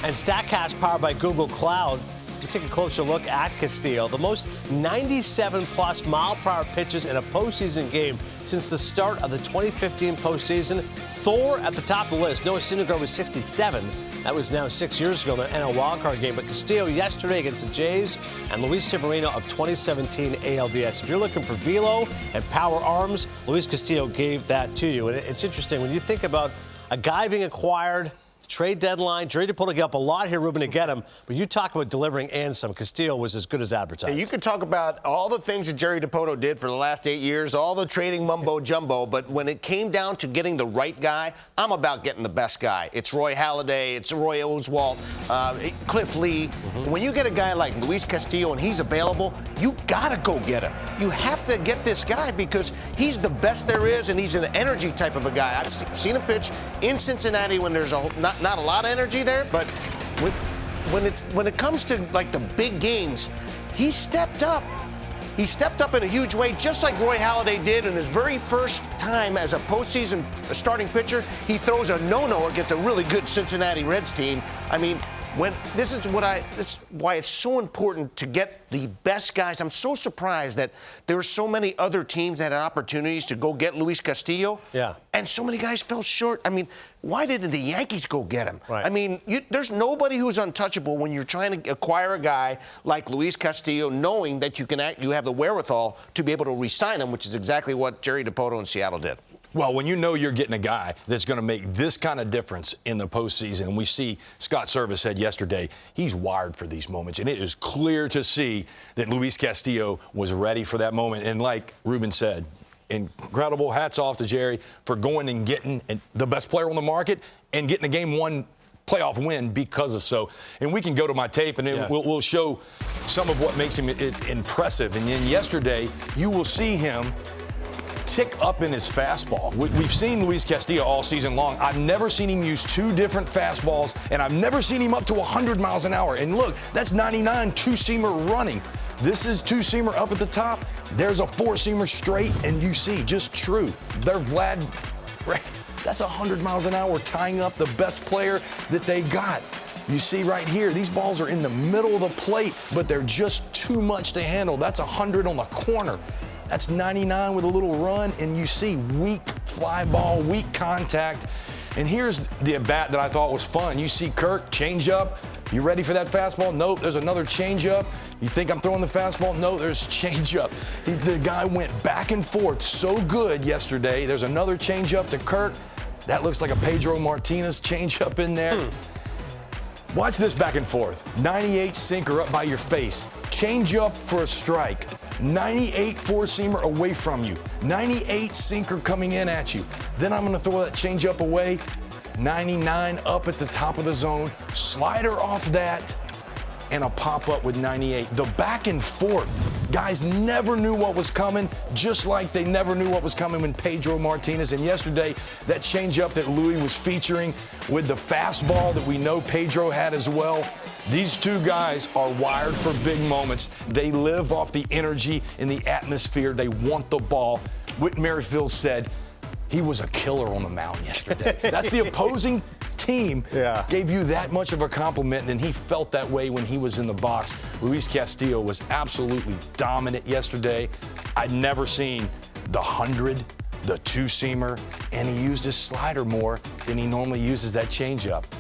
And Statcast, powered by Google Cloud, we take a closer look at Castillo. The most 97-plus mile-per-hour pitches in a postseason game since the start of the 2015 postseason. Thor at the top of the list. Noah Syndergaard was 67. That was now 6 years ago in the NL wildcard game. But Castillo yesterday against the Jays and Luis Severino of 2017 ALDS. If you're looking for velo and power arms, Luis Castillo gave that to you. And it's interesting when you think about a guy being acquired, trade deadline, Jerry DiPoto gave up a lot here, Ruben, to get him. But you talk about delivering and some. Castillo was as good as advertised. You could talk about all the things that Jerry DiPoto did for the last 8 years, all the trading mumbo-jumbo, but when it came down to getting the right guy, I'm about getting the best guy. It's Roy Halladay, it's Roy Oswalt, Cliff Lee. When you get a guy like Luis Castillo and he's available, you got to go get him. You have to get this guy because he's the best there is, and he's an energy type of a guy. I've seen him pitch in Cincinnati when there's not a lot of energy there, but when it comes to like the big games, he stepped up. He stepped up in a huge way, just like Roy Halladay did in his very first time as a postseason starting pitcher. He throws a no-no against a really good Cincinnati Reds team. I mean, this is why it's so important to get the best guys. I'm so surprised that there were so many other teams that had opportunities to go get Luis Castillo. Yeah. And so many guys fell short. I mean, why didn't the Yankees go get him? Right. I mean, there's nobody who's untouchable when you're trying to acquire a guy like Luis Castillo, knowing that you have the wherewithal to be able to re-sign him, which is exactly what Jerry DiPoto in Seattle did. Well, when you know you're getting a guy that's going to make this kind of difference in the postseason, and we see Scott Servais said yesterday he's wired for these moments, and it is clear to see that Luis Castillo was ready for that moment. And like Ruben said, incredible hats off to Jerry for going and getting the best player on the market and getting a Game 1 playoff win because of so. And we can go to my tape, and we'll show some of what makes him impressive. And then yesterday, you will see him tick up in his fastball. We've seen Luis Castillo all season long. I've never seen him use two different fastballs, and I've never seen him up to 100 miles an hour. And look, that's 99 two-seamer running. This is two-seamer up at the top. There's a four-seamer straight, and you see, just true. They're Vlad, right? That's 100 miles an hour, tying up the best player that they got. You see right here, these balls are in the middle of the plate, but they're just too much to handle. That's 100 on the corner. That's 99 with a little run, and you see weak fly ball, weak contact. And here's the at-bat that I thought was fun. You see Kirk, change up. You ready for that fastball? Nope, there's another change up. You think I'm throwing the fastball? No, there's change up. The guy went back and forth so good yesterday. There's another change up to Kirk. That looks like a Pedro Martinez change up in there. Watch this back and forth. 98 sinker up by your face. Change up for a strike. 98 four-seamer away from you. 98 sinker coming in at you. Then I'm going to throw that change up away. 99 up at the top of the zone. Slider off that. And a pop-up with 98. The back and forth. Guys never knew what was coming, just like they never knew what was coming when Pedro Martinez. And yesterday, that changeup that Louis was featuring with the fastball that we know Pedro had as well. These two guys are wired for big moments. They live off the energy in the atmosphere. They want the ball. Whit Merrifield said he was a killer on the mound yesterday. That's the opposing team gave you that much of a compliment, and he felt that way when he was in the box. Luis Castillo was absolutely dominant yesterday. I'd never seen the 100, the two-seamer, and he used his slider more than he normally uses that changeup.